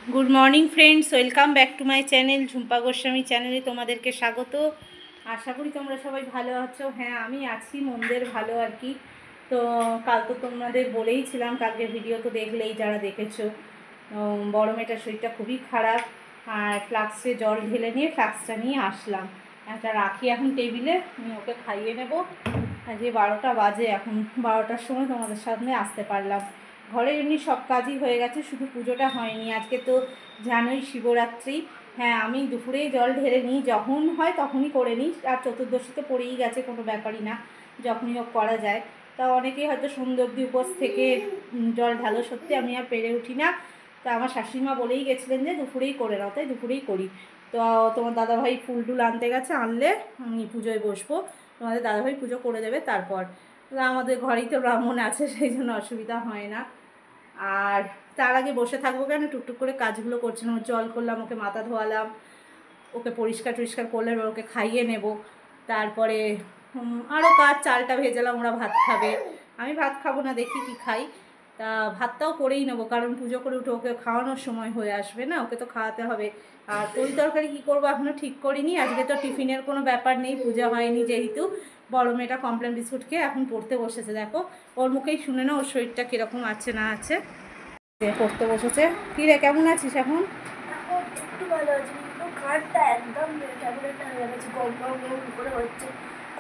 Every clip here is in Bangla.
Good morning friends, welcome back to my channel Jhumpa Goswami चैनले तुम्हादेरके स्वागत। आशा करी तोमरा सबाई भालो आछो। हाँ आमी आछि मंदेर भालो आर कि। तो कल तो तुम्हादेर बोलेई छिलाम, कालके भिडियो तो देखलेई जारा देखेछो। बड़ मेয়েটার শরীরটা খুবই খারাপ আর ফ্লাক্সে জল ঢেলে নিয়ে ফ্লাক্সটা নিয়ে আসলাম। একটা রাখি এখন টেবিলে, আমি ওকে খাইয়ে নেব। আজকে 12টা বাজে, এখন 12টার সময় তোমাদের সামনে আসতে পারলাম। ঘরে এমনি সব কাজই হয়ে গেছে, শুধু পুজোটা হয়নি। আজকে তো জানোই শিবরাত্রি। হ্যাঁ আমি দুপুরেই জল ঢেলে নিই, যখন হয় তখনই করে নিই। আর চতুর্দশী তো পড়েই গেছে, কোনো ব্যাপারই না, যখনই হোক করা যায়। তা অনেকেই হয়তো সন্ধ্যা অবধি উপোস থেকে জল ঢালো, সত্যি আমি আর পেরে উঠি না। তা আমার শাশুড়িমা বলেই গেছিলেন যে দুপুরেই করে নাও, তাই দুপুরেই করি। তো তোমার দাদাভাই ফুল টুল আনতে গেছে, আনলে আমি পুজোয় বসবো। তোমাদের দাদাভাই পুজো করে দেবে তারপর। আমাদের ঘরেই তো ব্রাহ্মণ আছে, সেই জন্য অসুবিধা হয় না। আর তার আগে বসে থাকবো কেন, টুকটুক করে কাজগুলো করছিলাম। জল করলাম, ওকে মাথা ধোয়ালাম, ওকে পরিষ্কার টরিষ্কার করলে ওকে খাইয়ে নেব। তারপরে আরও কাজ, চালটা ভেজালাম, ওরা ভাত খাবে, আমি ভাত খাবো না, দেখি কি খাই। তা ভাতটাও করেই নেবো, কারণ পুজো করে উঠে ওকে খাওয়ানোর সময় হয়ে আসবে না, ওকে তো খাওয়াতে হবে। আর তরি তরকারি কী করবো এখনও ঠিক করিনি। আজকে তো টিফিনের কোনো ব্যাপার নেই, পূজা হয়নি যেহেতু। বড় মেয়েটা কমপ্লেন বিস্কুট খেয়ে এখন পড়তে বসেছে। দেখো ওর মুখেই শুনে না ওর শরীরটা কীরকম আছে না আছে। পড়তে বসেছে। কী রে, কেমন আছিস এখন? একটু ভালো আছি, কিন্তু কানটা একদম কেমন একটা হয়ে গেছে, গম গম গম করে হচ্ছে,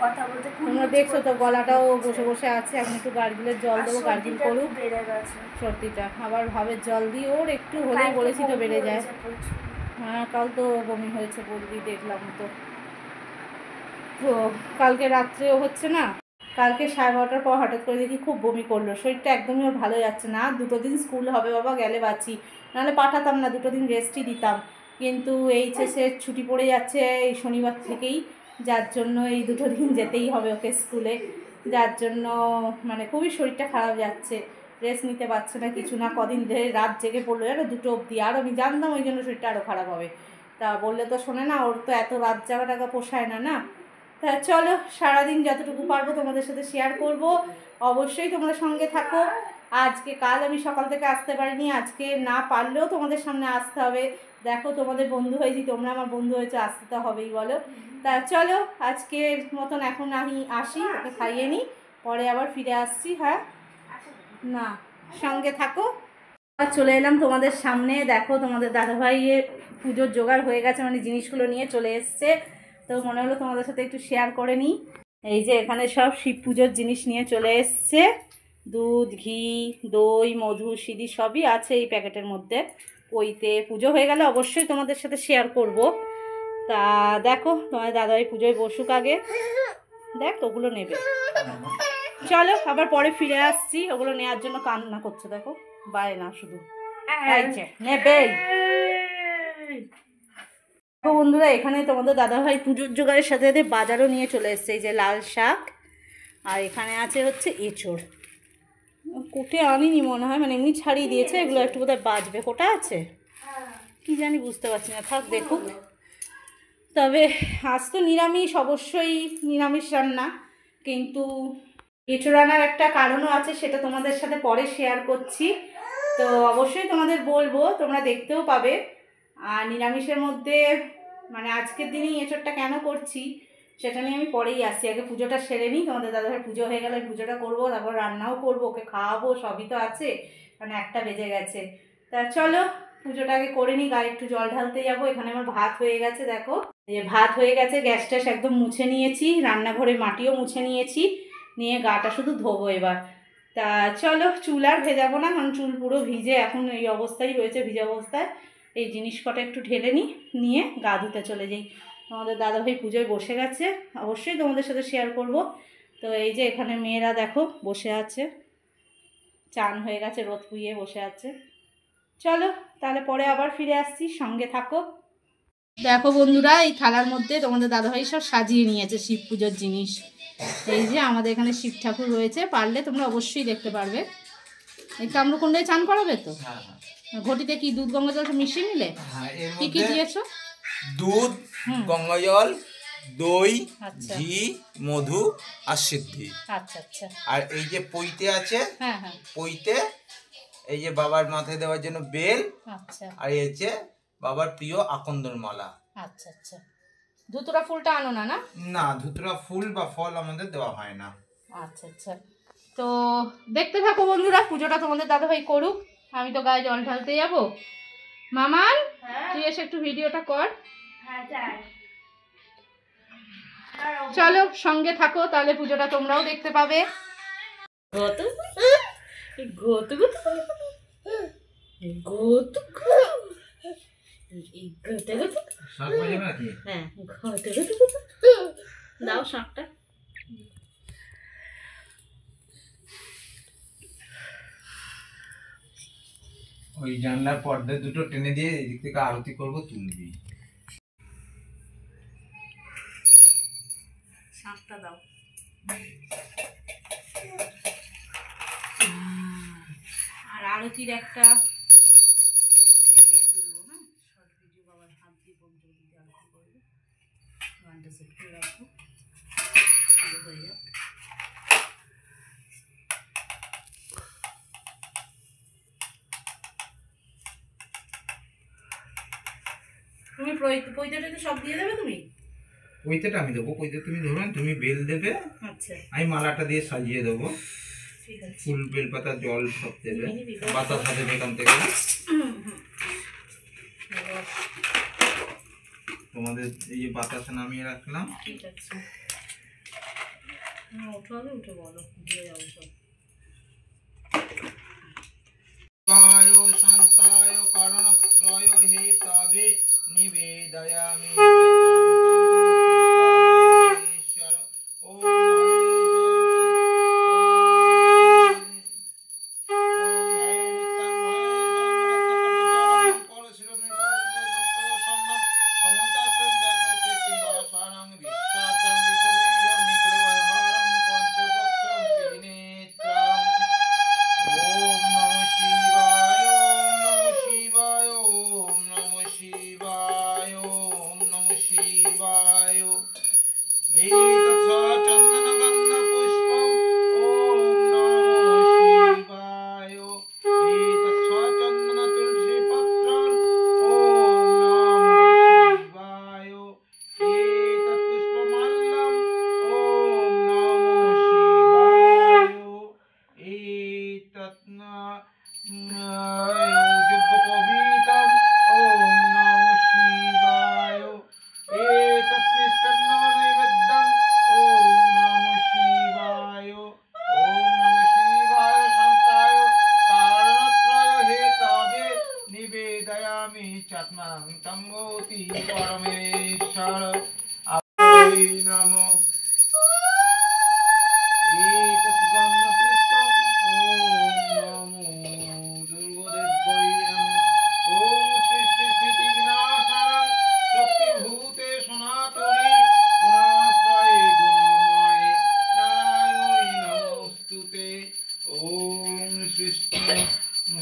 কথা বলতে তোমরা দেখছো তো গলাটাও বসে বসে আছে। এখন একটু গার্গিলের জল দেবো, গার্গিল করুক। বেড়ে গেছে সর্দিটা আবার ভাবের জল দিয়ে, ওর একটু হলেই বলেছি তো বেড়ে যায়। হ্যাঁ কাল তো বমি হয়েছে বলবি, দেখলাম তো। তো কালকে রাত্রেও হচ্ছে না, কালকে 12:30টার পর হঠাৎ করে দেখি খুব বমি করলো। শরীরটা একদমই ওর ভালো যাচ্ছে না। 2 দিন স্কুল হবে বাবা, গেলে বাঁচি, নাহলে পাঠাতাম না, 2 দিন রেস্টই দিতাম। কিন্তু এইচএসের ছুটি পড়ে যাচ্ছে এই শনিবার থেকেই, যার জন্য এই 2 দিন যেতেই হবে ওকে স্কুলে। যার জন্য মানে খুবই শরীরটা খারাপ যাচ্ছে, রেস্ট নিতে পারছে না কিছু না। কদিন ধরে রাত জেগে পড়লো জানো, 2টো অবধি। আর আমি জানতাম ওই জন্য শরীরটা আরও খারাপ হবে, তা বললে তো শোনে না, ওর তো এত রাত জাগা টাকা পোষায় না না। তা চলো সারাদিন যতটুকু পারবো তোমাদের সাথে শেয়ার করব, অবশ্যই তোমরা সঙ্গে থাকো। কাল আমি সকাল থেকে আসতে পারিনি, আজকে না পারলেও তোমাদের সামনে আসতে হবে। দেখো তোমাদের বন্ধু হয়েছি, তোমরা আমার বন্ধু হয়েছো, আসতে তো হবেই বলো। তা চলো আজকের মতন এখন আমি আসি, ওকে খাইয়ে নিই, পরে আবার ফিরে আসছি। হ্যাঁ না, সঙ্গে থাকো। চলে এলাম তোমাদের সামনে। দেখো তোমাদের দাদাভাইয়ের পুজোর জোগাড় হয়ে গেছে, মানে জিনিসগুলো নিয়ে চলে এসছে। তো মনে হলো তোমাদের সাথে একটু শেয়ার করে নিই। এই যে এখানে সব শিব পুজোর জিনিস নিয়ে চলে এসছে। দুধ, ঘি, দই, মধু, সিঁড়ি সবই আছে এই প্যাকেটের মধ্যে। ওইতে পুজো হয়ে গেলে অবশ্যই তোমাদের সাথে শেয়ার করব। তা দেখো তোমাদের দাদাভাই পুজোয় বসুক আগে, দেখ ওগুলো নেবে। চলো আবার পরে ফিরে আসছি। ওগুলো নেওয়ার জন্য কান্না করছে, দেখো বায়না শুধু নেবে। বন্ধুরা এখানে তোমাদের দাদাভাই পুজোর জোগাড়ের সাথে সাথে বাজারও নিয়ে চলে এসছে। এই যে লাল শাক, আর এখানে আছে হচ্ছে এঁচড়। কোটে আনিনি মনে হয়, মানে এমনি ছাড়িয়ে দিয়েছে। এগুলো একটু বোধহয় বাজবে, কোটা আছে কি জানি, বুঝতে পারছি না, থাক দেখুক। তবে আজ তো নিরামিষ, অবশ্যই নিরামিষ রান্না, কিন্তু এঁচড় আনার একটা কারণও আছে, সেটা তোমাদের সাথে পরে শেয়ার করছি। তো অবশ্যই তোমাদের বলবো, তোমরা দেখতেও পাবে। আর নিরামিষের মধ্যে মানে আজকের দিনেই এঁচড়টা কেন করছি সেটা নিয়ে আমি পরেই আসছি। আগে পুজোটা সেরে নিই, তোমাদের দাদাভাই পুজো হয়ে গেলে পুজোটা করবো, তারপর রান্নাও করবো, ওকে খাওয়াবো, সবই তো আছে, মানে 1টা বেজে গেছে। তা চলো পুজোটা আগে করে নিই। গায়ে একটু জল ঢালতে যাবো। এখানে আমার ভাত হয়ে গেছে, দেখো এই যে ভাত হয়ে গেছে, গ্যাস ট্যাস একদম মুছে নিয়েছি, রান্নাঘরে মাটিও মুছে নিয়েছি, নিয়ে গাটা শুধু ধোবো এবার। তা চলো, চুল আর ভেজাবো না, কারণ চুল পুরো ভিজে এখন এই অবস্থায় রয়েছে, ভিজে অবস্থায়। এই জিনিস কটা একটু ঢেলে নিই, নিয়ে গা ধুতে চলে যাই। আমাদের দাদাভাই পুজোয় বসে গেছে, অবশ্যই তোমাদের সাথে শেয়ার করব। তো এই যে এখানে মেয়েরা দেখো বসে আছে, চান হয়ে গেছে, রোদ পুইয়ে বসে আছে। চলো তাহলে পরে আবার ফিরে আসছি, সঙ্গে থাকো। দেখো বন্ধুরা, এই থালার মধ্যে তোমাদের দাদাভাই সব সাজিয়ে নিয়েছে শিব পুজোর জিনিস। এই যে আমাদের এখানে শিব ঠাকুর রয়েছে, পারলে তোমরা অবশ্যই দেখতে পারবে। এই তাম্রকুণ্ডে চান করাবে তো? ঘটিতে কি দুধ গঙ্গা জল মিশিয়ে নিলে? কি কি দিয়েছো? দুধ, গঙ্গা জল, দই, ঘি, মধু আর সিদ্ধি। আচ্ছা আচ্ছা। আর এই যে পইতে আছে, হ্যাঁ হ্যাঁ, পইতে এই যে বাবার মাথায় দেওয়ার জন্য বেল, আচ্ছা আর এই হচ্ছে বাবার প্রিয় আকন্দর মালা। আচ্ছা আচ্ছা, ধুতুরা ফুলটা আনো না? না না, ধুতরা ফুল বা ফল আমাদের দেওয়া হয় না। আচ্ছা আচ্ছা, তো দেখতে থাকো বন্ধুরা, পুজোটা তোমাদের দাদাভাই করুক, আমি তো গায়ে জল ঢালতে যাবো। মামান, তুই এসে একটু ভিডিওটা কর। হ্যাঁ যাই। চলো সঙ্গে থাকো, তাহলে পুজোটা তোমরাও দেখতে পাবে। দাও শাঁখটা। ওই জানলার পর্দা দুটো টেনে দিয়ে এদিক থেকে আরতি করবো, তুলবি। শাঁখটা দাও। আর আরতির একটা তুলবো, হ্যাঁ, শর্ট ভিডিও বাবার হাত দিয়ে পঞ্চবতীতে আরতি করবো। গানটা সেট করে রাখবো, পুজো হয়ে যাক। তুমি পৈতেটাতে সব দিয়ে দেবে তুমি? পৈতেটা আমি দেবো, পৈতে তুমি ধরুন, তুমি বেল দেবে, আচ্ছা আমি মালাটা দিয়ে সাজিয়ে দেবো। ঠিক আছে। ফুল, বেলপাতা, জল সব দেবে, বাতাসা দেবে এখান থেকে। তোমাদের এই যে বাতাসা নামিয়ে রাখলাম। ঠিক আছে, ওঠো আগে, উঠে বলো, দিয়ে যাবো সব। কায় শান্তায় কারণত্রয় হে তবে নিবেদয়ামি পরমেশ্বর নমো।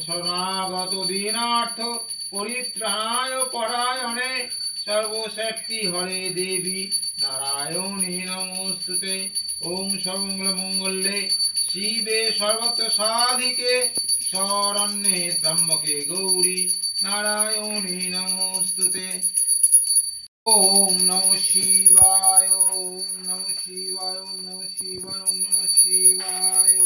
শরণাগত দীনার্থ পরিত্রাণায় পরায়ণে সর্বশক্তি হরে দেবী নারায়ণী নমস্তুতে। ওম সর্বমঙ্গলে শিবে সর্বত্র সাধিকে শরণ্যে ত্র্যম্বকে গৌরী নারায়ণী নমস্তুতে। ওম নমঃ শিবায়, ওম নমঃ শিবায়, ওম নমঃ শিবায়, ওম নমঃ শিবায়।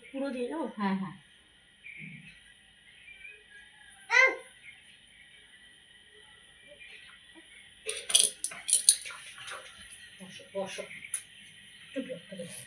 পুরো দিয়ে দেবো। হ্যাঁ হ্যাঁ বসো একটু বিরক্ত করছে।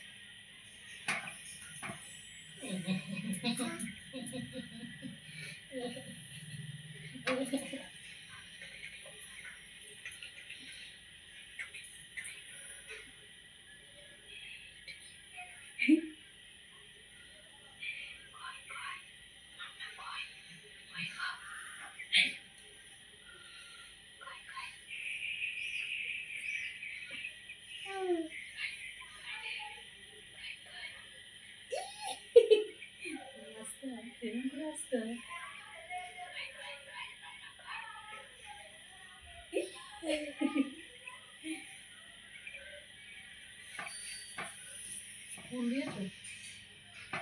ফোন দিয়েছো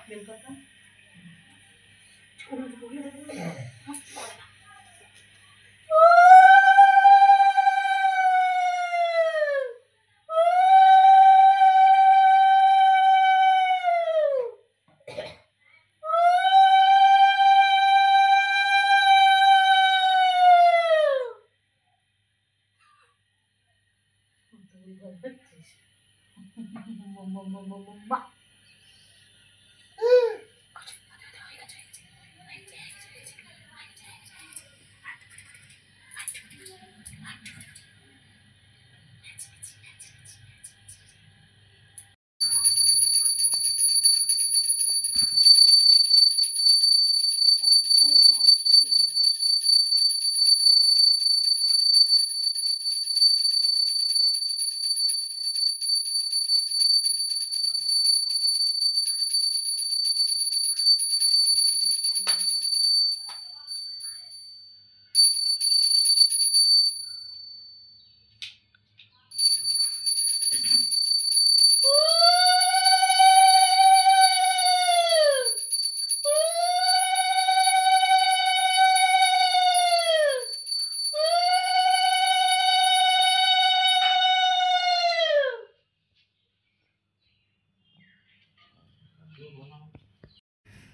বেলপাতা বাহ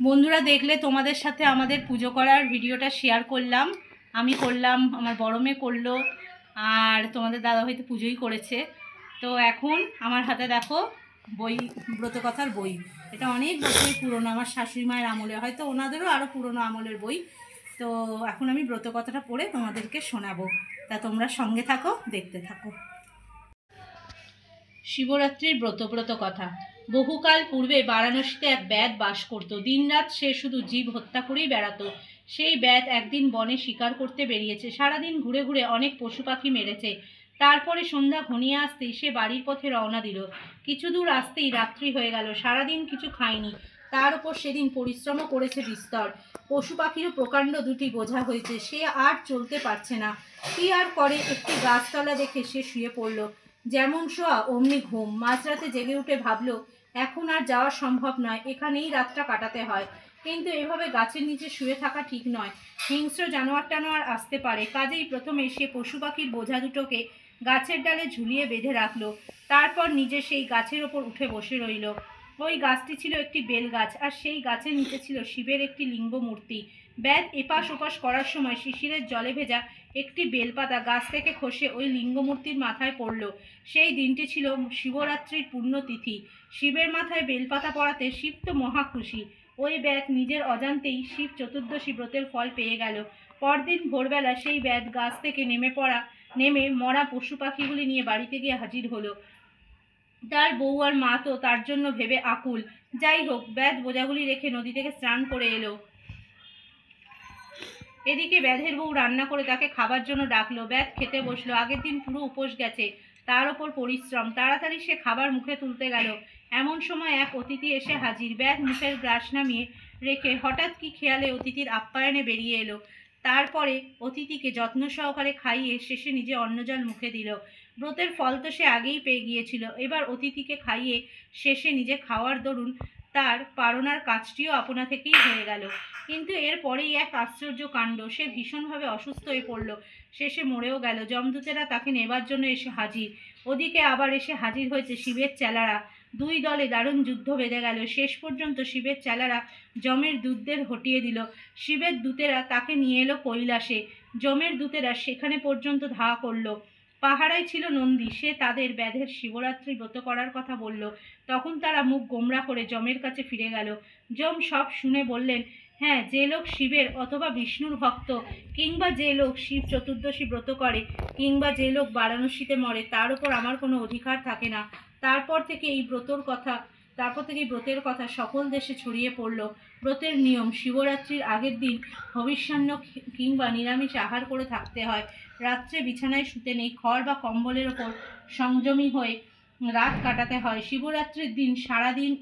বন্ধুরা দেখলে তোমাদের সাথে আমাদের পুজো করার ভিডিওটা শেয়ার করলাম, আমি করলাম, আমার বড় মেয়ে করলো, আর তোমাদের দাদা হয়তো পুজোই করেছে। তো এখন আমার হাতে দেখো বই, ব্রতকথার বই। এটা অনেক বছরের পুরনো, আমার শাশুড়ি মায়ের আমলে, হয়তো ওনাদেরও আরও পুরনো আমলের বই। তো এখন আমি ব্রতকথাটা পড়ে তোমাদেরকে শোনাবো, তা তোমরা সঙ্গে থাকো, দেখতে থাকো। শিবরাত্রির ব্রত কথা। বহুকাল পূর্বে বারাণসীতে এক ব্যাধ বাস করত। দিনরাত সে শুধু জীব হত্যা করেই বেড়াতো। সেই ব্যাধ একদিন বনে শিকার করতে বেরিয়েছে। সারাদিন ঘুরে ঘুরে অনেক পশু পাখি মেরেছে। তারপরে সন্ধ্যা ঘনিয়ে আসতেই সে বাড়ির পথে রওনা দিল। কিছু দূর আসতেই রাত্রি হয়ে গেল। সারাদিন কিছু খায়নি, তার উপর সেদিন পরিশ্রমও করেছে বিস্তর। পশু পাখিরও প্রকাণ্ড দুটি বোঝা হয়েছে, সে আর চলতে পারছে না। কি আর করে, একটি গাছতলা দেখে সে শুয়ে পড়ল। যেমন শোয়া অমনি ঘুম। মাঝরাতে জেগে উঠে ভাবলো এখন আর যাওয়া সম্ভব নয়, এখানেই রাতটা কাটাতে হয়। কিন্তু এভাবে গাছের নিচে শুয়ে থাকা ঠিক নয়, হিংস্র জানোয়ার টানোয়ার আসতে পারে। কাজেই প্রথমে সে পশু পাখির বোঝা দুটোকে গাছের ডালে ঝুলিয়ে বেঁধে রাখলো। তারপর নিজে সেই গাছের ওপর উঠে বসে রইল। ওই গাছটি ছিল একটি বেল গাছ, আর সেই গাছের নিচে ছিল শিবের একটি লিঙ্গ মূর্তি। ব্যাধ এপাশ ওপাশ করার সময় শিশিরের জলে ভেজা একটি বেলপাতা গাছ থেকে খসে ওই লিঙ্গমূর্তির মাথায় পড়ল। সেই দিনটি ছিল শিবরাত্রির পুণ্যতিথি। শিবের মাথায় বেলপাতা পড়াতে শিব তো মহা খুশি। ওই ব্যাধ নিজের অজান্তেই শিব চতুর্দশী ব্রতের ফল পেয়ে গেল। পরদিন ভোরবেলা সেই ব্যাধ গাছ থেকে নেমে মরা পশু পাখিগুলি নিয়ে বাড়িতে গিয়ে হাজির হলো। তার বউ আর মা তো তার জন্য ভেবে আকুল। যাই হোক, ব্যাধ বোঝাগুলি রেখে নদী থেকে স্নান করে এলো। এদিকে ব্যাধের বউ রান্না করে তাকে খাবার জন্য ডাকলো। ব্যাধ খেতে বসলো। আগের দিন পুরো উপোস গেছে, তার ওপর পরিশ্রম। তাড়াতাড়ি সে খাবার মুখে তুলতে গেল, এমন সময় এক অতিথি এসে হাজির। ব্যাধ মুখের গ্রাস নামিয়ে রেখে হঠাৎ কি খেয়ালে অতিথির আপ্যায়নে বেরিয়ে এলো। তারপরে অতিথিকে যত্ন সহকারে খাইয়ে শেষে নিজে অন্নজল মুখে দিল। ব্রতের ফল তো সে আগেই পেয়ে গিয়েছিল, এবার অতিথিকে খাইয়ে শেষে নিজে খাওয়ার দরুন তার পারনার কাজটিও আপনা থেকেই হয়ে গেল। কিন্তু এর পরেই এক আশ্চর্য কাণ্ড, সে ভীষণভাবে অসুস্থ হয়ে পড়ল, শেষে মরেও গেল। যমদূতেরা তাকে নেবার জন্য এসে হাজির। ওদিকে আবার এসে হাজির হয়েছে শিবের চেলারা। দুই দলে দারুণ যুদ্ধ বেঁধে গেল। শেষ পর্যন্ত শিবের চেলারা যমের দূতদের হটিয়ে দিল। শিবের দূতেরা তাকে নিয়ে এলো কৈলাসে। যমের দূতেরা সেখানে পর্যন্ত ধাওয়া করলো। পাহারায় ছিল নন্দী, সে তাদের ব্যাধের শিবরাত্রি ব্রত করার কথা বলল। তখন তারা মুখ গোমরা করে যমের কাছে ফিরে গেল। যম সব শুনে বললেন, হ্যাঁ, যে লোক শিবের অথবা বিষ্ণুর ভক্ত, কিংবা যে লোক শিব চতুর্দশী ব্রত করে, কিংবা যে লোক বারাণসীতে মরে, তার উপর আমার কোনো অধিকার থাকে না। তারপর থেকে এই ব্রতের কথা সকল দেশে ছড়িয়ে পড়ল। ব্রতের নিয়ম, শিবরাত্রির আগের দিন হবিষ্যান্ন কিংবা নিরামিষ আহার করে থাকতে হয়। রাত্রে বিছানায় শুতে নেই, খড় বা কম্বলের ওপর সংযমী হয়ে রাত কাটাতে হয়। শিবরাত্রির দিন সারাদিন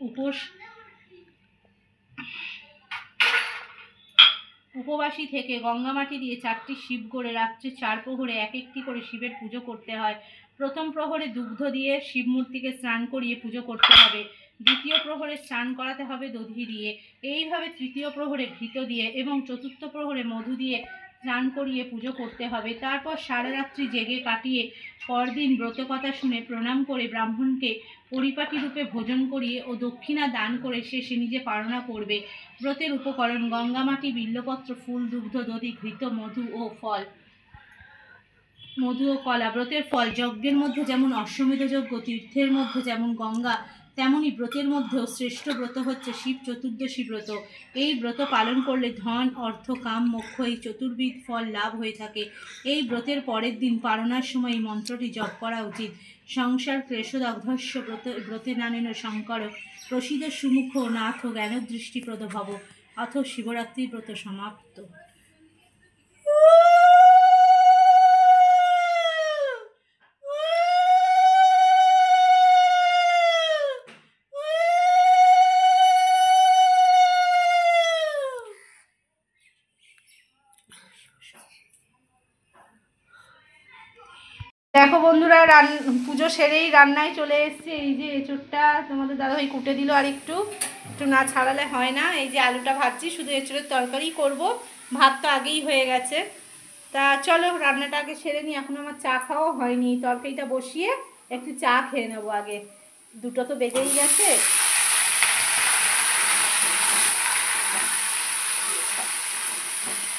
উপবাসী থেকে গঙ্গামাটি দিয়ে 4টি শিব গড়ে রাত্রে 4 প্রহরে এক একটি করে শিবের পুজো করতে হয়। প্রথম প্রহরে দুগ্ধ দিয়ে শিব মূর্তিকে স্নান করিয়ে পুজো করতে হবে। দ্বিতীয় প্রহরে স্নান করাতে হবে দধি দিয়ে। এইভাবে তৃতীয় প্রহরে ঘৃত দিয়ে এবং চতুর্থ প্রহরে মধু দিয়ে স্নান করিয়ে পুজো করতে হবে। তারপর সারা রাত্রি জেগে কাটিয়ে পরদিন ব্রতকথা শুনে প্রণাম করে ব্রাহ্মণকে পরিপাটি রূপে ভোজন করিয়ে ও দক্ষিণা দান করে শেষে নিজে পারনা করবে। ব্রতের উপকরণ: গঙ্গামাটি, বিল্লপত্র, ফুল, দুগ্ধ, দধি, ঘৃত, মধু ও কলা। ব্রতের ফল: যজ্ঞের মধ্যে যেমন অশ্বমেধ যজ্ঞ, তীর্থের মধ্যে যেমন গঙ্গা, তেমনি ব্রতের মধ্যেও শ্রেষ্ঠ ব্রত হচ্ছে শিব চতুর্দশী ব্রত। এই ব্রত পালন করলে ধন, অর্থ, কাম, মোক্ষ এই চতুর্বিধ ফল লাভ হয়ে থাকে। এই ব্রতের পরের দিন পারণার সময় এই মন্ত্রটি জপ করা উচিত: সংসার ক্লেশদগ্ধস্য ব্রতে নানেন শঙ্কর, প্রসিদ সুমুখ নাথ জ্ঞানদৃষ্টিপ্রদ ভব। অথ শিবরাত্রি ব্রত সমাপ্ত। দেখো বন্ধুরা, পুজো সেরেই রান্নায় চলে এসেছি। এই যে এঁচোড়টা তোমাদের দাদাভাই কুটে দিল, আর একটু না ছাড়ালে হয় না। এই যে আলুটা ভাজছি, শুধু এঁচোড়ের তরকারি করব, ভাত তো আগেই হয়ে গেছে। তা চলো রান্নাটা আগে সেরে নিই, এখন আমার চা খাওয়া হয়নি। তরকারিটা বসিয়ে একটু চা খেয়ে নেবো আগে, 2টো তো বেজেই গেছে।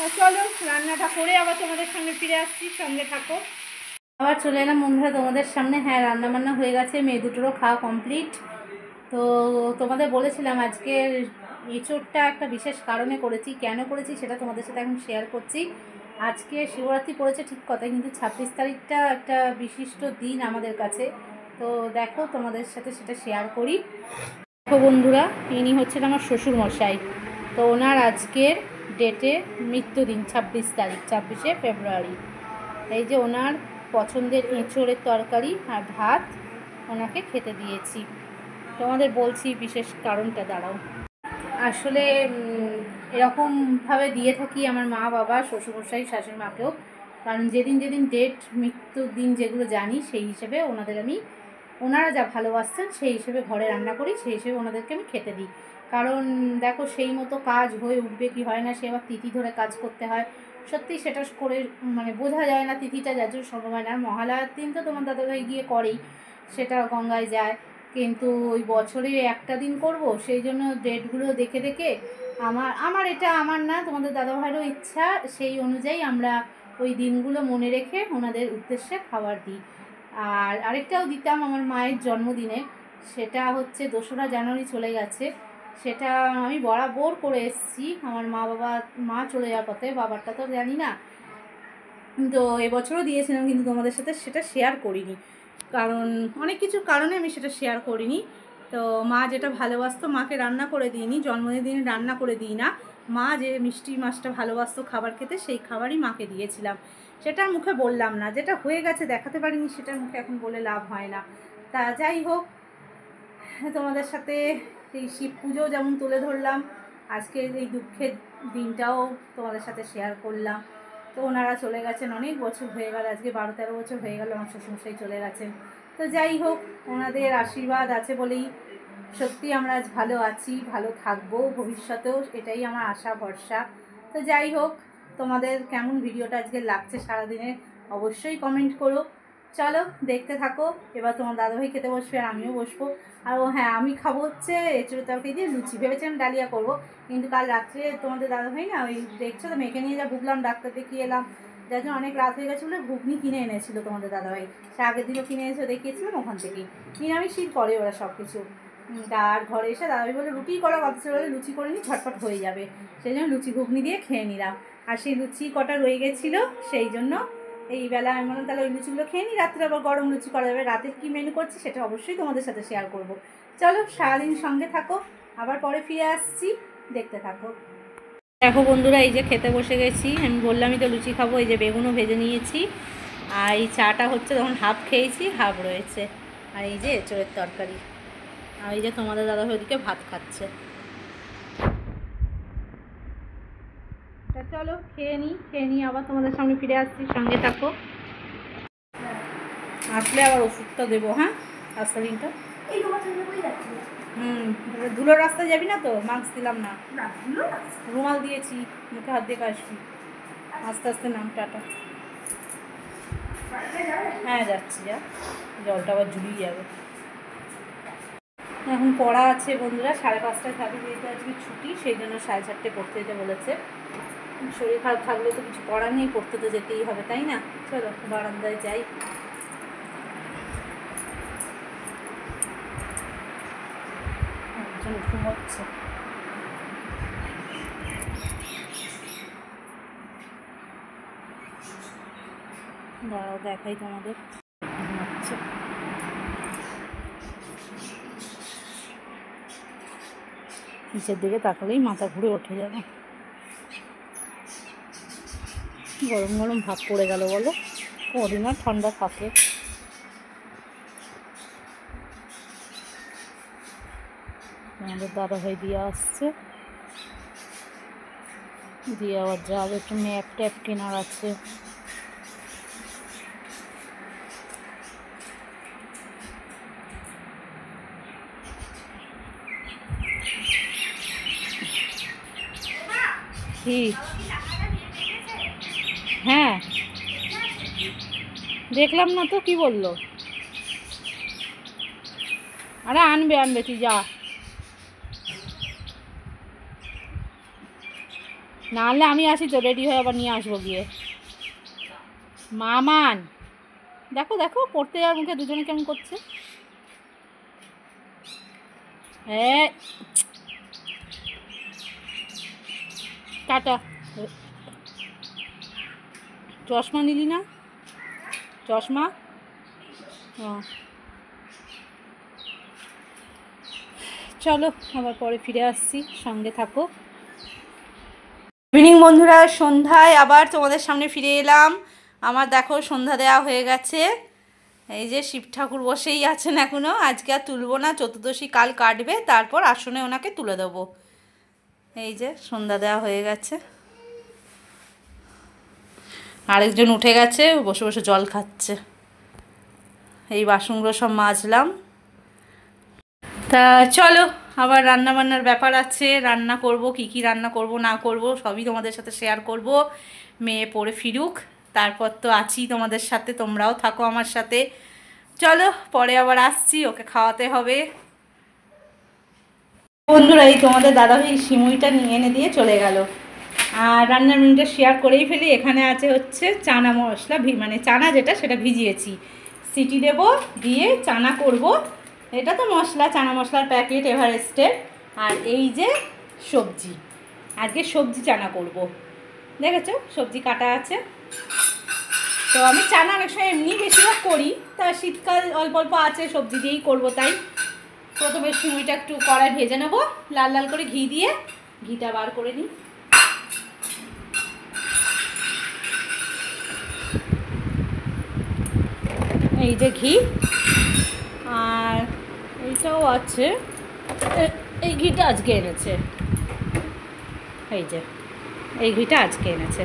তো চলো রান্নাটা করে আবার তোমাদের সামনে ফিরে আসছি, সঙ্গে থাকো। আবার চলে এলাম বন্ধুরা তোমাদের সামনে। হ্যাঁ, রান্না বান্না হয়ে গেছে, মেয়ে দুটোরও খাওয়া কমপ্লিট। তো তোমাদের বলেছিলাম আজকের এঁচোড়টা একটা বিশেষ কারণে করেছি, কেন করেছি সেটা তোমাদের সাথে এখন শেয়ার করছি। আজকে শিবরাত্রি পড়েছে ঠিক কথা, কিন্তু 26 তারিখটা একটা বিশিষ্ট দিন আমাদের কাছে। তো দেখো তোমাদের সাথে সেটা শেয়ার করি। দেখো বন্ধুরা, ইনি হচ্ছেন আমার শ্বশুরমশাই। তো ওনার আজকের ডেটে মৃত্যুদিন 26 তারিখ, 26শে ফেব্রুয়ারি। এই যে ওনার পছন্দের এঁচোড়ের তরকারি আর ভাত ওনাকে খেতে দিয়েছি। তোমাদের বলছি বিশেষ কারণটা, দাঁড়াও। আসলে এরকমভাবে দিয়ে থাকি আমার মা বাবা, শ্বশুরমশাই, শাশুড়ি মাকেও। কারণ যেদিন যেদিন ডেট, মৃত্যুর দিন যেগুলো জানি সেই হিসেবে ওনারা যা ভালোবাসছেন সেই হিসেবে ঘরে রান্না করি, সেই হিসেবে ওনাদেরকে আমি খেতে দিই। কারণ দেখো সেই মতো কাজ হয়ে উঠবে কি হয় না, সে আবার তিথি ধরে কাজ করতে হয়। সত্যি সেটা করে মানে বোঝা যায় না তিথিটা, যার জন্য সম্ভব হয় না। আর মহালয়ার দিন তো তোমার দাদাভাই গিয়ে করেই, সেটা গঙ্গায় যায়। কিন্তু ওই বছরে একটা দিন করব, সেই জন্য ডেটগুলো দেখে দেখে আমার এটা আমার না, তোমাদের দাদাভাইয়েরও ইচ্ছা, সেই অনুযায়ী আমরা ওই দিনগুলো মনে রেখে ওনাদের উদ্দেশ্যে খাবার দিই। আর আরেকটাও দিতাম আমার মায়ের জন্মদিনে, সেটা হচ্ছে 2রা জানুয়ারি চলে গেছে। সেটা আমি বরাবর করে এসেছি। আমার মা চলে যাওয়ার পথে, বাবারটা তো জানি না, তো এবছরও দিয়েছিলাম, কিন্তু তোমাদের সাথে সেটা শেয়ার করিনি। কারণ অনেক কিছু কারণে আমি সেটা শেয়ার করিনি। তো মা যেটা ভালোবাসতো মাকে রান্না করে দিইনি, জন্মদিনে রান্না করে দিই না। মা যে মিষ্টি মাছটা ভালোবাসতো খাবার খেতে, সেই খাবারই মাকে দিয়েছিলাম। সেটা মুখে বললাম না, যেটা হয়ে গেছে দেখাতে পারিনি, সেটা মুখে এখন বলে লাভ হয় না। তা যাই হোক, তোমাদের সাথে এই শিব পুজো যেমন তুলে ধরলাম, আজকে এই দুঃখের দিনটাও তোমাদের সাথে শেয়ার করলাম। তো ওনারা চলে গেছেন, অনেক বছর হয়ে গেল, আজকে 12-13 বছর হয়ে গেল আমার শ্বশুরমশাই চলে গেছেন। তো যাই হোক, ওনাদের আশীর্বাদ আছে বলেই সত্যি আমরা আজ ভালো আছি, ভালো থাকবো ভবিষ্যতেও, এটাই আমার আশা ভরসা। তো যাই হোক, তোমাদের কেমন ভিডিওটা আজকে লাগছে সারাদিনে অবশ্যই কমেন্ট করো। চলো দেখতে থাকো। এবার তোমার দাদাভাই খেতে বসবে আর আমিও বসবো। আর হ্যাঁ, আমি খাবো হচ্ছে এঁচড়ের তরকারি দিয়ে লুচি, ভেবেছিলাম ডালিয়া করবো, কিন্তু কাল রাত্রে তোমাদের দাদাভাই না, ওই দেখছো তো মেয়েকে নিয়ে যা ভুগলাম, ডাক্তার দেখিয়ে এলাম, যার জন্য অনেক রাত হয়ে গেছে বলে ঘুগনি কিনে এনেছিল তোমাদের দাদাভাই। সে আগের দিনও কিনে এসে দেখিয়েছিলাম ওখান থেকেই, নিরামিষই করে ওরা সব কিছু। আর ঘরে এসে দাদাভাই বলে রুটি করা কথা বলে, লুচি করে নিই ঝটপট হয়ে যাবে, সেই জন্য লুচি ঘুগনি দিয়ে খেয়ে নিলাম। আর সেই লুচি কটা রয়ে গেছিলো, সেই জন্য এই বেলা আমি বললাম তাহলে ওই লুচিগুলো খেয়ে নিই, রাত্রে আবার গরম লুচি করা যাবে। রাতে কী মেনু করছি সেটা অবশ্যই তোমাদের সাথে শেয়ার করব। চলো সারাদিন সঙ্গে থাকো, আবার পরে ফিরে আসছি, দেখতে থাকো। দেখো বন্ধুরা, এই যে খেতে বসে গেছি, আমি বললামই তো লুচি খাবো। এই যে বেগুনও ভেজে নিয়েছি, আর এই চাটা হচ্ছে তখন হাফ খেয়েছি, হাফ রয়েছে। আর এই যে এঁচড়ের তরকারি, আর এই যে তোমাদের দাদাভাই ওদিকে ভাত খাচ্ছে। তা চলো খেয়ে নিই আবার তোমাদের সামনে ফিরে আসছি, সঙ্গে থাকো। আসলে আবার ওষুধটা দেবো। হ্যাঁ, রাস্তা দিনটা ধুলোর রাস্তায় যাবি না তো? মাস্ক দিলাম না, রুমাল দিয়েছি, মুখে হাত দিয়ে আসবি। আস্তে আস্তে নাম, টাটা। হ্যাঁ যাচ্ছি, যা, জলটা আবার ঝুলিয়ে যাবে। এখন পড়া আছে বন্ধুরা, 5:30টায় থাকবে, যেহেতু আজকে ছুটি, সেই জন্য 4:30 পড়তে যেতে বলেছে। শরীর খারাপ থাকলে তো কিছু পড়ার নেই, পড়তে তো যেতেই হবে, তাই না? চলো বারান্দায় যাই। একজন ঘুমোচ্ছে। দাঁড়াও দেখাই তোমাদের, ঘুমাচ্ছে। নিচের দিকে তাকালেই মাথা ঘুরে উঠে যাবে। গরম গরম ভাত পড়ে গেল বলো, কদিন আর ঠান্ডা থাকে। আমাদের দাদাভাই দিয়ে আসছে, দিয়ে আবার যাবে, একটু ম্যাপ ট্যাপ কেনার আছে। কি? হ্যাঁ দেখলাম না তো, কি বললো? আরে আনবে তুই যা। নাহলে আমি আসি তো, রেডি হয়ে আবার নিয়ে আসবো গিয়ে। মামান দেখো দেখো, পড়তে যাওয়ার মুখে দুজনে কেমন করছে। হ্যাঁ টাটা। চশমা নিলি না? চশমা চলো আবার পরে ফিরে আসছি, সঙ্গে থাকো। ইভিনিং বন্ধুরা, সন্ধ্যায় আবার তোমাদের সামনে ফিরে এলাম। আমার দেখো সন্ধ্যা দেওয়া হয়ে গেছে। এই যে শিব ঠাকুর বসেই আছেন এখনও, আজকে আর তুলবো না, চতুর্দশী কাল কাটবে, তারপর আসনে ওনাকে তুলে দেবো। এই যে সন্ধ্যা দেওয়া হয়ে গেছে, আরেকজন উঠে গেছে, বসে বসে জল খাচ্ছে। এই বাসনগুলো সব মাজলাম। তা চলো, আবার রান্না বান্নার ব্যাপার আছে, রান্না করব, কি রান্না করব না করব সবই তোমাদের সাথে শেয়ার করব। মেয়ে পড়ে ফিরুক, তারপর তো আছি তোমাদের সাথে, তোমরাও থাকো আমার সাথে। চলো পরে আবার আসছি, ওকে খাওয়াতে হবে। বন্ধুরা, এই তোমাদের দাদাভাই সিমুইটা নিয়ে এনে দিয়ে চলে গেল। আর রান্নার মেনুটা শেয়ার করেই ফেলি। এখানে আছে হচ্ছে চানা মশলা, মানে চানা যেটা সেটা ভিজিয়েছি, সিটি দেব, দিয়ে চানা করব। এটা তো মশলা, চানা মশলার প্যাকেট এভারেস্টের। আর এই যে সবজি, আজকে সবজি চানা করব। দেখেছো সবজি কাটা আছে। তো আমি চানা অনেক সময় এমনি বেশিরভাগ করি, তা শীতকাল অল্প অল্প আছে, সবজি দিয়েই করবো। তাই প্রথমে সিমুইটা একটু কড়াই ভেজে নেবো লাল লাল করে ঘি দিয়ে। ঘিটা বার করে নিই। এই যে ঘি, আর এইটাও আছে, এই ঘিটা আজকে এনেছে। এই যে এই ঘিটা আজকে এনেছে।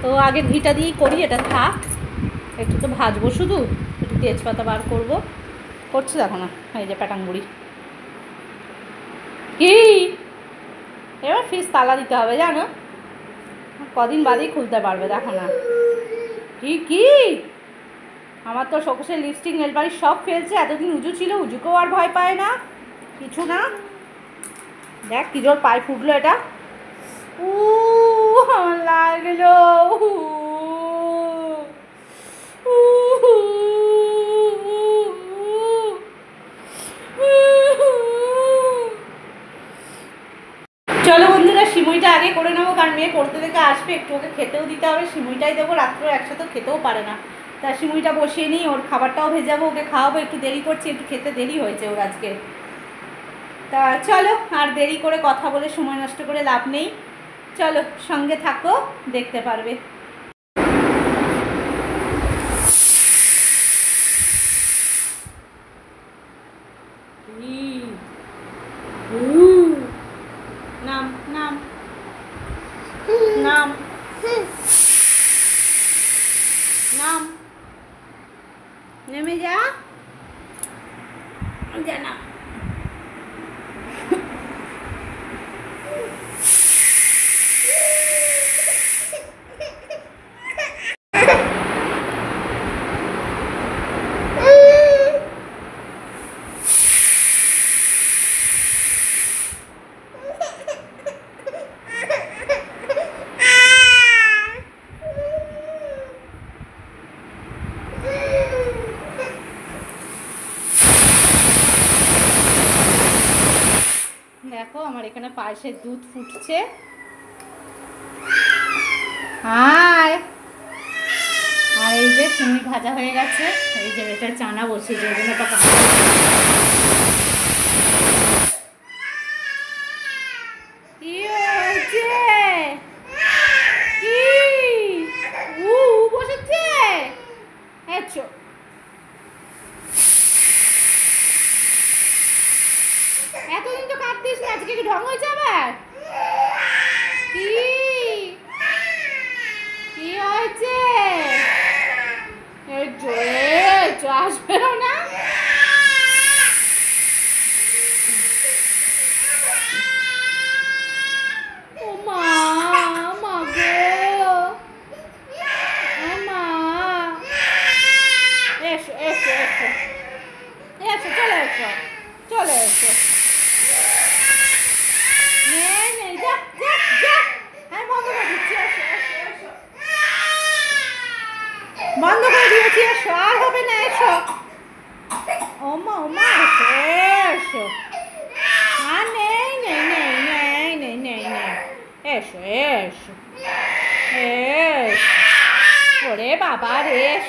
তো আগে ঘিটা দিয়েই করি, এটা থাক। একটু তো ভাজবো, শুধু একটু তেজপাতা বার করবো, করছে দেখো না। এই যে প্যাটাংবুড়ি, কি এবার ফ্রিজ তালা দিতে হবে জানো, কদিন বাদেই খুলতে পারবে, দেখো না। কি কি আমার তো শোকেসের লিপস্টিক নেল পালিশ সব ফেলছে। এতদিন উজু ছিল, উজুকেও আর ভয় পায় না, কিছু না। দেখ কি জোর পায়ে ফুটলো এটা। আমার লাগলো। চলো বন্ধুরা, সিমুইটা আগে করে নেবো, কারণ মেয়ে পড়তে থেকে আসবে, একটু ওকে খেতেও দিতে হবে। সিমুইটাই দেবো, রাত্রে একসাথে খেতেও পারে না। তা সিমুইটা বসিয়ে নিই, ওর খাবারটাও ভেজাবো, ওকে খাওয়াবো। একটু দেরি করছি, একটু খেতে দেরি হয়েছে ওর আজকে। তা চলো, আর দেরি করে কথা বলে সময় নষ্ট করে লাভ নেই। চলো সঙ্গে থাকো, দেখতে পারবে। নাম নাম নাম নাম, নেমে যা, জানা। দেখো আমার এখানে পায়েসের দুধ ফুটছে। আর এই যে সিমুই ভাজা হয়ে গেছে। এই যে এটা চানা বসিয়েছে, ওই জন্য একটা কি হয়েছে, কি বসেছে। এতদিন তো কাঁদতিস না, আজকে কি ঢং হয়েছে আবার? কি কি হয়েছে? আসবে না। ও মা, মা গো, ও মা, এসো এসো এসো এসো, চলে এসো চলে এসো। যা যা যা,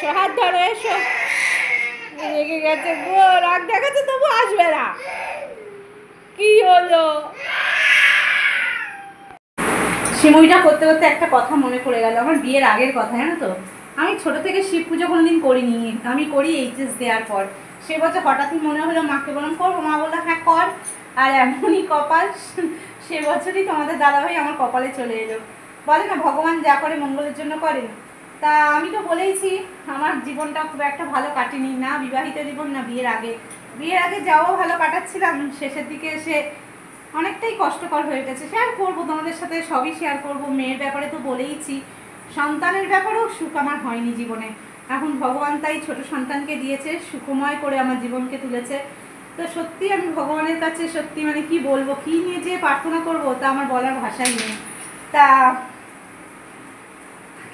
এসো, হাত ধরো, এসো। রেগে গেছে গো, রাগ দেখাচ্ছে তবু আসবে না। কি হলো? সিমুইটা করতে করতে একটা কথা মনে পড়ে গেল, আমার বিয়ের আগের কথা, জানো তো। আমি ছোট থেকে শিব পুজো কোনোদিন করিনি, আমি করি এইচএস দেওয়ার পর। সে বছর হঠাৎই মনে হলো, মাকে বললাম করবো, মা বললো হ্যাঁ কর। আর এমনই কপাল, সে বছরই তোমাদের দাদাভাই আমার কপালে চলে এলো। বলে না ভগবান যা করে মঙ্গলের জন্য করেন। তা আমি তো বলেইছি আমার জীবনটা খুব একটা ভালো কাটেনি, না বিবাহিত জীবন না বিয়ের আগে। বিয়ের আগে যাও ভালো কাটাচ্ছিলাম, শেষের দিকে এসে অনেকটাই কষ্টকর হয়ে গেছে। শেয়ার করবো তোমাদের সাথে, সবই শেয়ার করবো। মেয়ের ব্যাপারে তো বলেইছি, সন্তানের ব্যাপারেও সুখ আমার হয়নি জীবনে। এখন ভগবান তাই ছোট সন্তানকে দিয়েছে, সুখময় করে আমার জীবনকে তুলেছে। তো সত্যি আমি ভগবানের কাছে সত্যি মানে কি বলবো, কি নিয়ে যে প্রার্থনা করবো তা আমার বলার ভাষাই নেই। তা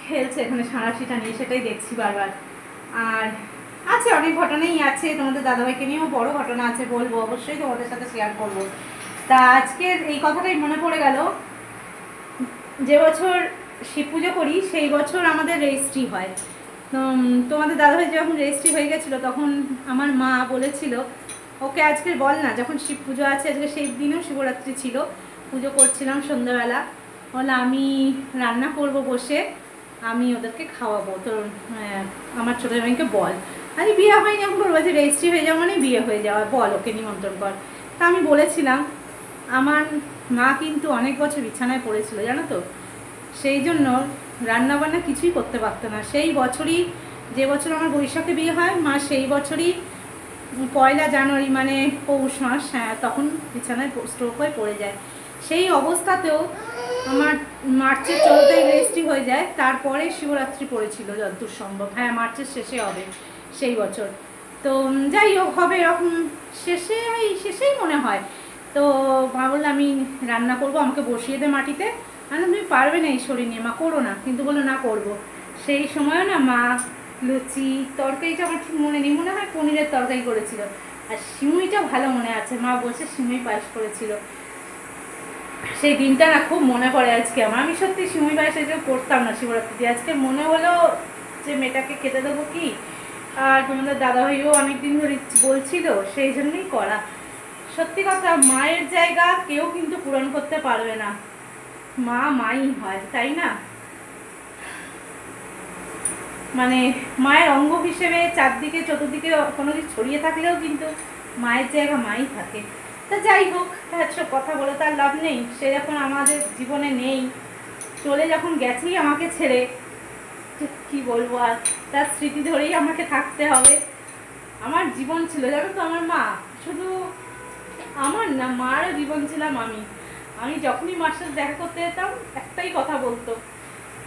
খেলছে এখানে সাঁড়াশিটা নিয়ে, সেটাই দেখছি বারবার। আর আছে অনেক ঘটনাই আছে, তোমাদের দাদাভাইকে নিয়েও বড় ঘটনা আছে, বলবো অবশ্যই তোমাদের সাথে শেয়ার করবো। তা আজকের এই কথাটাই মনে পড়ে গেল, যে বছর শিব পুজো করি সেই বছর আমাদের রেজিস্ট্রি হয়। তোমাদের দাদাভাই যখন রেজিস্ট্রি হয়ে গেছিলো তখন আমার মা বলেছিল ওকে আজকে বল না, যখন শিব পুজো আছে আজকে, সেই দিনও শিবরাত্রি ছিল, পুজো করছিলাম সন্ধ্যাবেলা, বলে আমি রান্না করব বসে, আমি ওদেরকে খাওয়াবো, তোর আমার ছোটো জামাইকে বল। আরে বিয়ে হয়নি এখন, বলবো যে রেজিস্ট্রি হয়ে যাওয়া মানে বিয়ে হয়ে যাওয়া, বল ওকে নিমন্ত্রণ কর। তা আমি বলেছিলাম, আমার মা কিন্তু অনেক বছর বিছানায় পড়েছিল জানো তো, সেই জন্য রান্নাবান্না কিছুই করতে পারতো না। সেই বছরই, যে বছর আমার বৈশাখে বিয়ে হয়, মা সেই বছরই 1 জানুয়ারি মানে পৌষ মাস, হ্যাঁ তখন বিছানায় স্ট্রোক হয়ে পড়ে যায়। সেই অবস্থাতেও আমার মার্চের 14 রেজিস্ট্রি হয়ে যায়, তারপরে শিবরাত্রি পড়েছিল যতদূর সম্ভব, হ্যাঁ মার্চের শেষে হবে সেই বছর। তো যাই হোক হবে এরকম শেষেই মনে হয়। তো মা বললো আমি রান্না করব, আমাকে বসিয়ে দে মাটিতে। আমি তুমি পারবে না এই শরীর নিয়ে, মা করো না, কিন্তু বললো না করবো। সেই সময়ও না মা লুচি তরকারিটা আমার ঠিক মনে নেই, মনে হয় পনিরের তরকারি করেছিল। আর সিমুইটা ভালো মনে আছে, মা বলছে সিমুই পায়েস করেছিল। সেই দিনটা না খুব মনে পড়ে আজকে আমার। আমি সত্যি সিমুই পায়েস করতাম না শিবরাত্রিতে, আজকে মনে হলো যে মেয়েটাকে খেতে দেবো কি। আর তোমাদের দাদাভাইও অনেকদিন ধরে বলছিল, সেই জন্যই করা। সত্যি কথা, মায়ের জায়গা কেউ কিন্তু পূরণ করতে পারবে না, মা মাই হয়, তাই না? মানে মায়ের অঙ্গ হিসেবে চারদিকে চতুর্দিকে কোনো কিছু ছড়িয়ে থাকলেও কিন্তু মায়ের জায়গা মাই থাকে। তা যাই হোক, সব কথা বলে তার লাভ নেই, সে যখন আমাদের জীবনে নেই, চলে যখন গেছেই আমাকে ছেড়ে, কি বলবো আর, তার স্মৃতি ধরেই আমাকে থাকতে হবে। আমার জীবন ছিল জানো তো আমার মা, শুধু আমার না, মারও জীবন ছিলাম আমি। আমি যখনই মার সাথে দেখা করতে যেতাম একটাই কথা বলতো,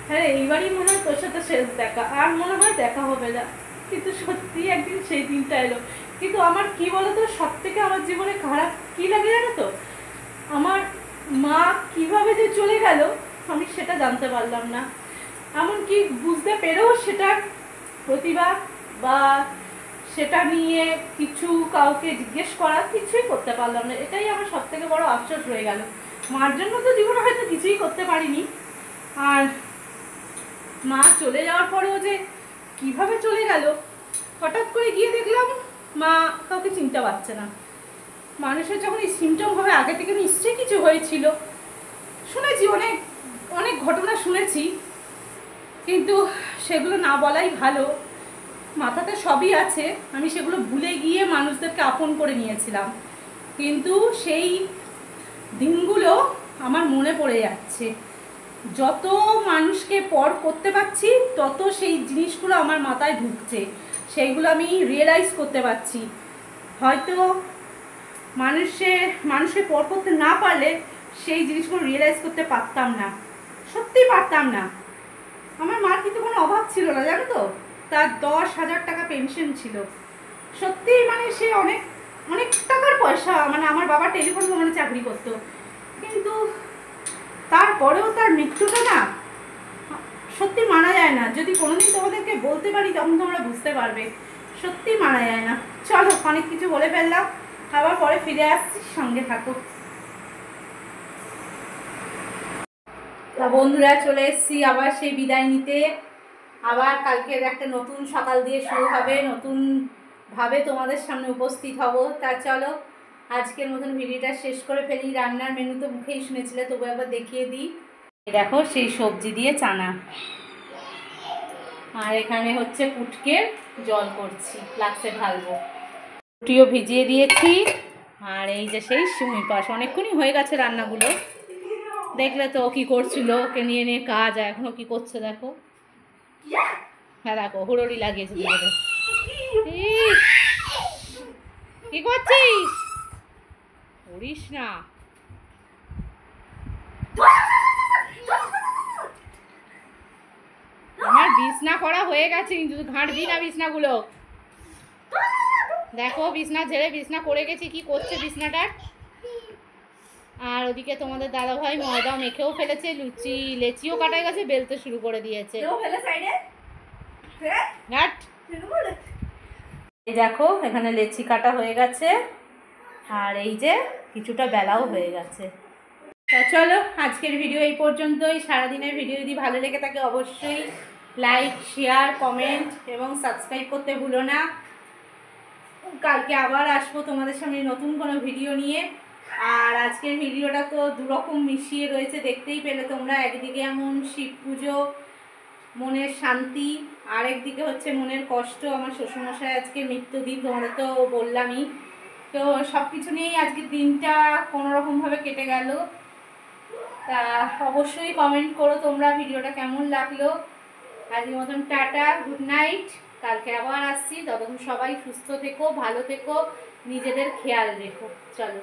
হ্যাঁ এইবারই মনে হয় তোর সাথে শেষ দেখা, আর মনে হয় দেখা হবে না। কিন্তু সত্যি একদিন সেই দিনটা এলো। কিন্তু আমার কি বলতো, সব থেকে আমার জীবনে খারাপ কি লাগে জানো তো, আমার মা কিভাবে যে চলে গেল আমি সেটা জানতে পারলাম না। এমনকি বুঝতে পেরেও সেটার প্রতিবাদ বা সেটা নিয়ে কিছু কাউকে জিজ্ঞেস করা কিছুই করতে পারলাম না। এটাই আমার সব থেকে বড় আফসোস রয়ে গেল। মার জন্য তো জীবনে হয়তো কিছুই করতে পারিনি, আর মা চলে যাওয়ার পরেও যে কিভাবে চলে গেল, হঠাৎ করে গিয়ে দেখলাম মা কাউকে চিনতে পারছে না। মানুষের যখন এই সিমটম হবে, আগে থেকে নিশ্চয়ই কিছু হয়েছিল, শুনেছি অনেক অনেক ঘটনা শুনেছি, কিন্তু সেগুলো না বলাই ভালো। মাথাতে সবই আছে, আমি সেগুলো ভুলে গিয়ে মানুষদেরকে আপন করে নিয়েছিলাম, কিন্তু সেই দিনগুলো আমার মনে পড়ে যাচ্ছে। যত মানুষকে পর করতে পারছি তত সেই জিনিসগুলো আমার মাথায় ঢুকছে, সেইগুলো আমি রিয়েলাইজ করতে পারছি। হয়তো মানুষকে পর করতে না পারলে সেই জিনিসগুলো রিয়েলাইজ করতে পারতাম না, সত্যিই পারতাম না। আমার মার কিন্তু কোনো অভাব ছিল না জানো তো, তার 10,000 টাকা পেনশন ছিল। সত্যিই মানে সে অনেক অনেক টাকার পয়সা, মানে আমার বাবা টেলিফোন কোম্পানি চাকরি করতো, কিন্তু তারপরেও তার মৃত্যুটা না সত্যি মানা যায় না। যদি কোনোদিন তোমাদেরকে বলতে পারি তখন তোমরা বুঝতে পারবে, সত্যি মানা যায় না। চলো অনেক কিছু বলে ফেললাম, আবার পরে ফিরে আসছি, সঙ্গে থাকো। তা বন্ধুরা চলে এসেছি আবার সেই বিদায় নিতে। আবার কালকের একটা নতুন সকাল দিয়ে শুরু হবে, নতুনভাবে তোমাদের সামনে উপস্থিত হব। তা চলো আজকের মতন ভিডিওটা শেষ করে ফেলি। রান্নার মেনু তো মুখেই শুনেছিলে, তবু একবার দেখিয়ে দিই। দেখো সেই সবজি দিয়ে চানা, আর এখানে হচ্ছে কুটকে জল করছি, ফ্লাক্সে ঢালবো। রুটিও ভিজিয়ে দিয়েছি, আর এই যে সেই সিমুই পাশ, অনেকক্ষণই হয়ে গেছে রান্নাগুলো। দেখলে তো কি করছিল, ওকে নিয়ে নিয়ে কাজ, আর এখনো কি করছে দেখো। হ্যাঁ দেখো হুড়োড়ি লাগিয়েছে দিকে। কি করছিস? করিস না। আমার বিছনা করা হয়ে গেছে, কিন্তু ঘাঁটবি না বিছনাগুলো। দেখো বিছনা ঝেড়ে বিছনা করে গেছি, কি করছে বিছনাটার। আর ওদিকে তোমাদের দাদাভাই ময়দা মেখেও ফেলেছে, লেচিও কাটা গেছে, বেলতে শুরু করে দিয়েছে। এই দেখো এখানে লেচি কাটা হয়ে গেছে, আর এই যে কিছুটা বেলাও হয়ে গেছে। তা চলো আজকের ভিডিও এই পর্যন্তই। সারাদিনের ভিডিও যদি ভালো লেগে থাকে অবশ্যই লাইক, শেয়ার, কমেন্ট এবং সাবস্ক্রাইব করতে ভুলো না। কালকে আবার আসবো তোমাদের সামনে নতুন কোনো ভিডিও নিয়ে। আর আজকের ভিডিওটা তো দুরকম মিশিয়ে রয়েছে, দেখতেই পেলে তোমরা। একদিকে এমন শিব পুজো, মনের শান্তি, আর একদিকে হচ্ছে মনের কষ্ট। আমার শ্বশুরমশাই আজকে মৃত্যুদিন, তোমাদের তো বললামই। তো সব কিছু নিয়েই আজকের দিনটা কোনোরকমভাবে কেটে গেল। তা অবশ্যই কমেন্ট করো তোমরা ভিডিওটা কেমন লাগলো। আজকের মতন টাটা, গুড নাইট। কালকে আবার আসছি, ততক্ষণ সবাই সুস্থ থেকো, ভালো থেকো, নিজেদের খেয়াল রেখো। চলো।